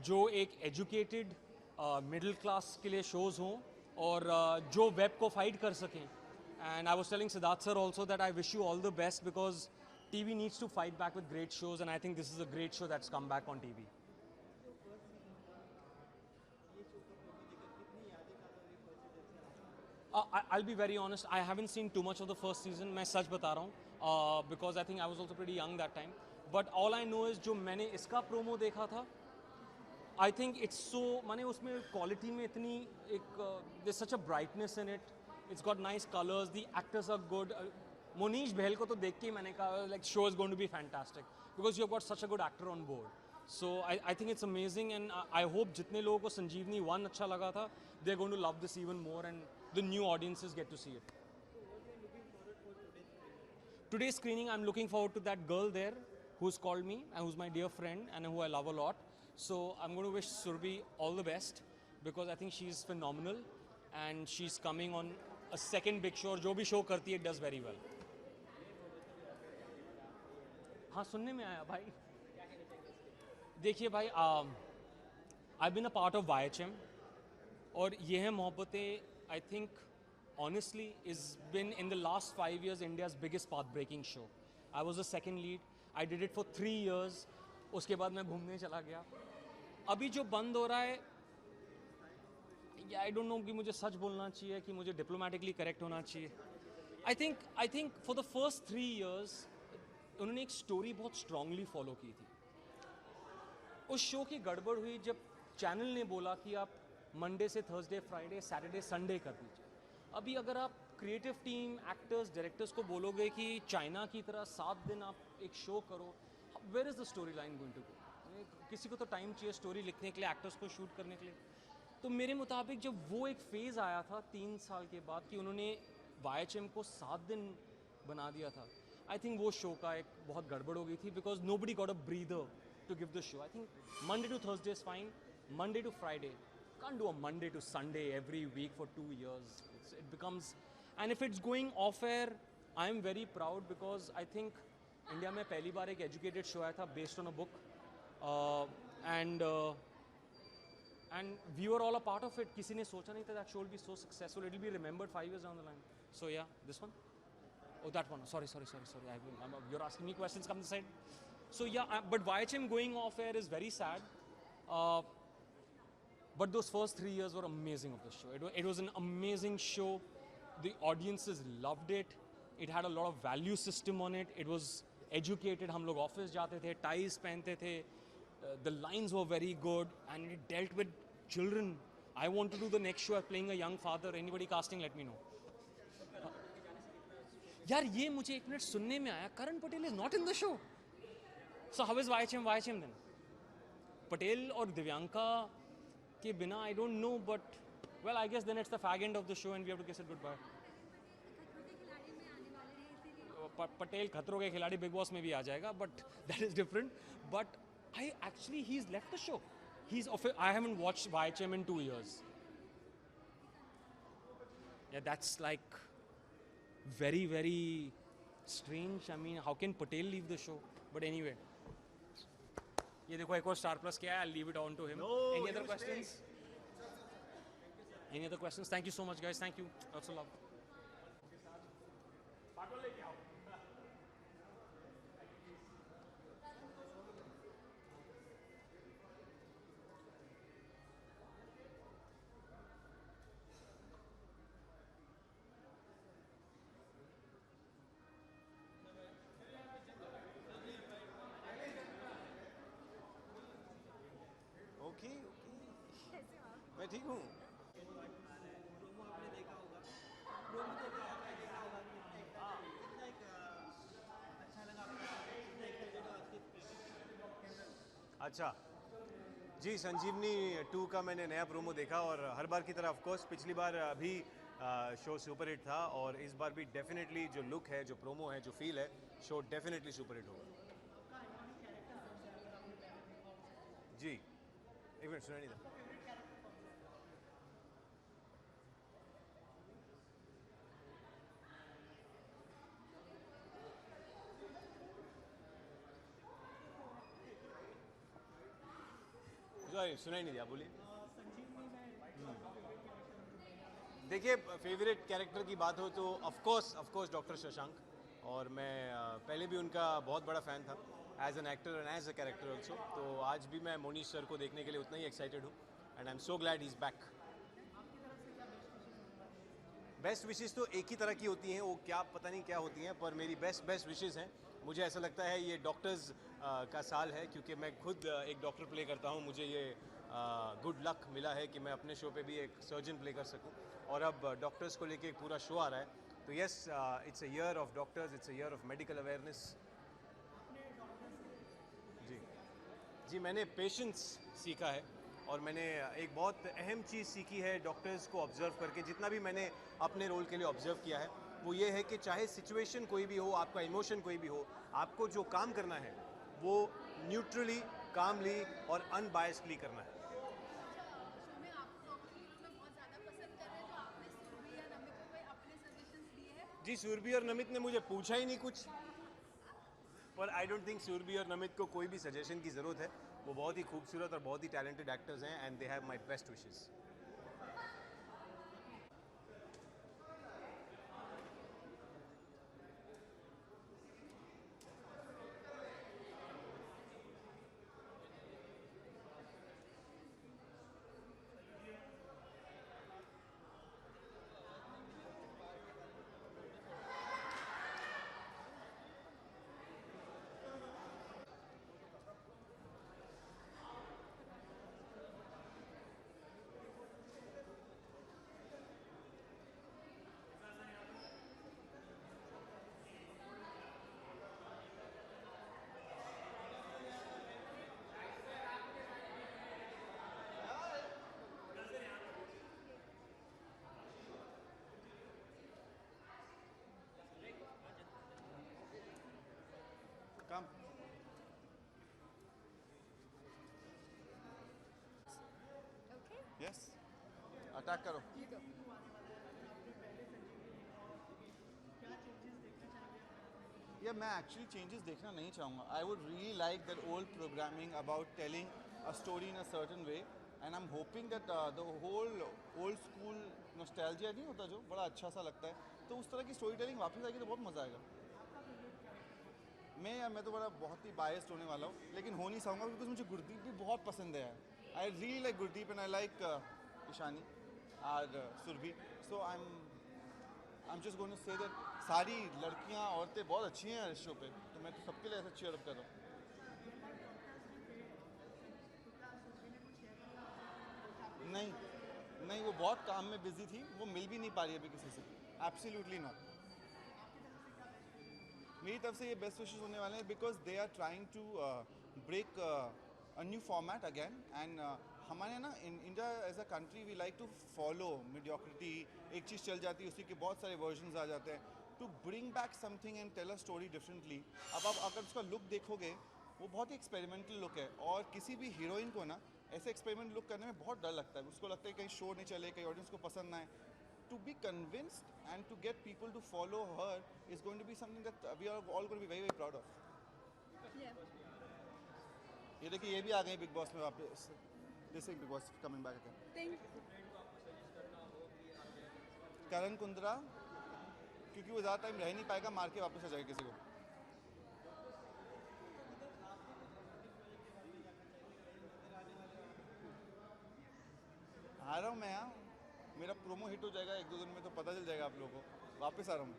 जो एक एजुकेटेड मिडिल क्लास के लिए शोज़ हों और जो वेब को फाइट कर सकें. And I was telling Siddharth sir also that I wish you all the best because TV needs to fight back with great shows, and I think this is a great show that's come back on TV. I'll be very honest, I haven't seen too much of the first season. मैं सच बता रहा हूँ because I think I was also pretty young that time. But all I know is जो मैंने इसका promo देखा था, I think it's so, माने उसमें quality में इतनी एक there's such a brightness in it. It's got nice colors. The actors are good. Monish Behel को तो देख के मैंने कहा like show is going to be fantastic because you've got such a good actor on board. So I think it's amazing, and I hope जितने लोगों को संजीवनी 1 अच्छा लगा था, they're going to love this even more, and the new audiences get to see it. Today's screening, I'm looking forward to that girl there who's called me and who's my dear friend and who I love a lot. So I'm going to wish Surabhi all the best because I think she's phenomenal and she's coming on a second big show. जो भी show करती है, does very well. हाँ सुनने में आया भाई. देखिए भाई, I've been a part of YHM और ये है Mohabbatein. I think honestly is been in the last 5 years India's biggest path-breaking show. I was the second lead. I did it for 3 years. उसके बाद मैं घूमने चला गया. अभी जो बंद हो रहा है, I don't know कि मुझे सच बोलना चाहिए कि मुझे diplomatically correct होना चाहिए. I think for the first 3 years उन्होंने एक स्टोरी बहुत स्ट्रांगली फॉलो की थी. उस शो की गड़बड़ हुई जब चैनल ने बोला कि आप मंडे से थर्सडे, फ्राइडे, सैटरडे, संडे कर दीजिए. अभी अगर आप क्रिएटिव टीम, एक्टर्स, डायरेक्टर्स को बोलोगे कि चाइना की तरह 7 दिन आप एक शो करो, where is the story line going to go? किसी को तो टाइम चाहिए स्टोरी लिखने के लिए, एक्टर्स को शूट करने के लिए. तो मेरे मुताबिक जब वो एक फेज़ आया था 3 साल के बाद कि उन्होंने YHM को 7 दिन बना दिया था, आई थिंक वो शो का एक बहुत गड़बड़ हो गई थी because nobody got a breather to give the show. I think Monday to Thursday is fine. Monday to Friday. Can't do a Monday to Sunday every week for 2 years. It becomes, and if it's going off air, I am very proud because I think India में पहली बार एक educated show आया था based on a book, and we were all a part of it. किसी ने सोचा नहीं था that show will be so successful. It will be remembered 5 years down the line. So yeah, this one. Oh, that one. Sorry. You're asking me questions. Come this side. So yeah, but YHM going off air is very sad. But those first 3 years were amazing of the show. It was an amazing show. The audiences loved it. It had a lot of value system on it. It was educated. हम लोग office जाते थे, ties पहनते थे. The lines were very good, and it dealt with children. I want to do the next show playing a young father. Anybody casting, let me know. यार ये मुझे एक मिनट सुनने में आया. Karan Patel is not in the show. So how is YHM then? Patel or Divyanka के बिना I don't know, but well I guess then it's the fag end of the show and we have to kiss it goodbye. Patel खतरों के खिलाड़ी big Boss में भी आ जाएगा, but that is different. But he's left the show. I haven't watched YHM in 2 years. Yeah, that's like very, very strange. I mean, how can Patel leave the show? But anyway, ये देखो एक और star plus क्या है. I'll leave it on to him. Any other questions? Any other questions? Thank you so much, guys. Thank you. Lots of love. Okay मैं ठीक हूँ. अच्छा जी, संजीवनी 2 का मैंने नया प्रोमो देखा और हर बार की तरह ऑफ कोर्स पिछली बार भी शो सुपर हिट था और इस बार भी डेफिनेटली जो लुक है, जो प्रोमो है, जो फील है, शो डेफिनेटली सुपर हिट होगा. जी एक मिनट सुना नहीं था. सुना ही नहीं दिया, बोलिए. देखिए, फेवरेट कैरेक्टर की बात हो तो ऑफ कोर्स डॉक्टर शशांक, और मैं पहले भी उनका बहुत बड़ा फ़ैन था as an actor and as a character also. तो आज भी मैं मोनीश सर को देखने के लिए उतना ही एक्साइटेड हूँ and I am so glad he is back. Best wishes तो एक ही तरह की होती हैं, वो क्या पता नहीं क्या होती हैं, पर मेरी बेस्ट विशेज़ हैं. मुझे ऐसा लगता है ये डॉक्टर्स का साल है, क्योंकि मैं खुद एक डॉक्टर प्ले करता हूँ. मुझे ये गुड लक मिला है कि मैं अपने शो पे भी एक सर्जन प्ले कर सकूँ, और अब डॉक्टर्स को लेके एक पूरा शो आ रहा है. तो yes, it's a year of doctors, it's a year of medical awareness. जी मैंने पेशेंस सीखा है, और मैंने एक बहुत अहम चीज़ सीखी है डॉक्टर्स को ऑब्ज़र्व करके. जितना भी मैंने अपने रोल के लिए ऑब्ज़र्व किया है वो ये है कि चाहे सिचुएशन कोई भी हो, आपका इमोशन कोई भी हो, आपको जो काम करना है वो न्यूट्रली, कामली और अनबायस्डली करना है. जी सुरभि और नमित ने मुझे पूछा ही नहीं कुछ, पर आई डोंट थिंक सुरभि और नमित को कोई भी सजेशन की ज़रूरत है. वो बहुत ही खूबसूरत और बहुत ही टैलेंटेड एक्टर्स हैं and they have my best wishes. Come. Okay. Yes. Attack करो. या मैं एक्चुअली चेंजेस देखना नहीं चाहूँगा. I would really like that old programming about telling a story in a certain way, and I am hoping that the whole old school nostalgia नहीं होता जो बड़ा अच्छा सा लगता है, तो उस तरह की स्टोरी टेलिंग वापस आएगी तो बहुत मज़ा आएगा. मैं तो बड़ा बहुत ही बायस्ड होने वाला हूँ, लेकिन हो नहीं सकूँगा बिकॉज मुझे गुरदीप भी बहुत पसंद है. I really like Gurdeep and I like Ishani और Surbhi. So I am just going to say that सारी लड़कियाँ औरतें बहुत अच्छी हैं इस शो पे, तो मैं तो सबके लिए ऐसा चीयर अप कर रहा हूँ. नहीं, वो बहुत काम में बिजी थी, वो मिल भी नहीं पा रही अभी किसी से. Absolutely not. मेरी तरफ से ये बेस्ट विशेस होने वाले हैं because they are trying to break a new format again and हमारे ना in India as a country we like to follow mediocrity. एक चीज़ चल जाती है उसी के बहुत सारे वर्जन्स आ जाते हैं। To bring back something and tell a story differently. अब आप अगर उसका लुक देखोगे वो बहुत ही एक्सपेरिमेंटल लुक है और किसी भी हीरोइन को ना ऐसे एक्सपेरिमेंट लुक करने में बहुत डर लगता है। उसको लगता है कहीं शो नहीं चले, कहीं ऑडियंस को पसंद ना आए। To be convinced and to get people to follow her is going to be something that we are all going to be very very proud of. ये देखिए ये भी आ गए बिग बॉस में वापस। This is Bigg Boss coming back again. Karan Kundra, क्योंकि वो ज़्यादा टाइम रह नहीं पाएगा, मार के वापस आ जाएगा किसी को। आ रहा हूँ मैं यहाँ, मेरा प्रोमो हिट हो जाएगा 1-2 दिन में तो पता चल जाएगा आप लोगों को। वापस आ रहा हूँ।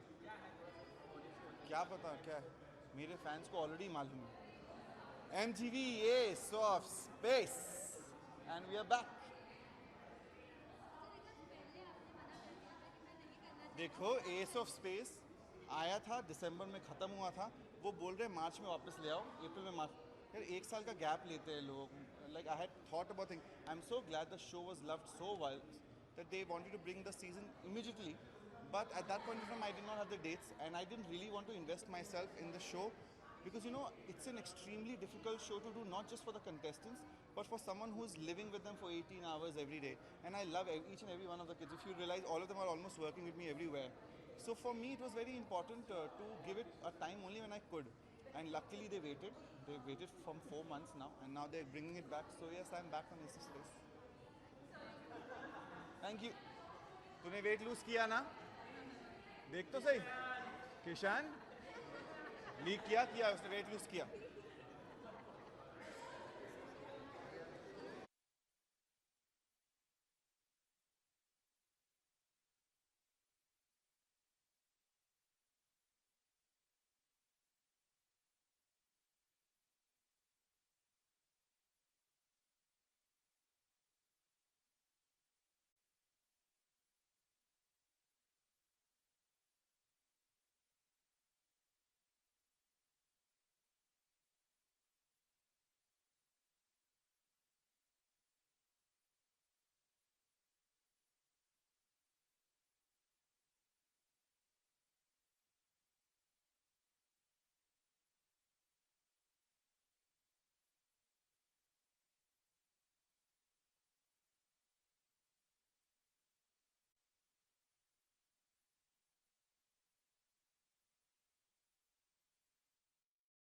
क्या पता क्या है, मेरे फैंस को ऑलरेडी मालूम है। MTV Ace of Space and we are back। देखो एस ऑफ स्पेस आया था, दिसंबर में ख़त्म हुआ था। वो बोल रहे हैं मार्च में वापस ले आओ, अप्रैल में मार्च। यार 1 साल का गैप लेते हैं लोग। Like I had thought about thing. I am so glad the show was loved so well that they wanted to bring the season immediately, but at that point in time I did not have the dates and I didn't really want to invest myself in the show because you know it's an extremely difficult show to do, not just for the contestants but for someone who's living with them for 18 hours every day. And I love each and every one of the kids. If you realize, all of them are almost working with me everywhere. So for me it was very important to give it a time only when I could, and luckily they waited from 4 months now and now they're bringing it back. So yes, I'm back on Ace of Space. Thank you. तूने weight lose किया ना, देख तो सही। Kishan leak किया उसने weight lose किया।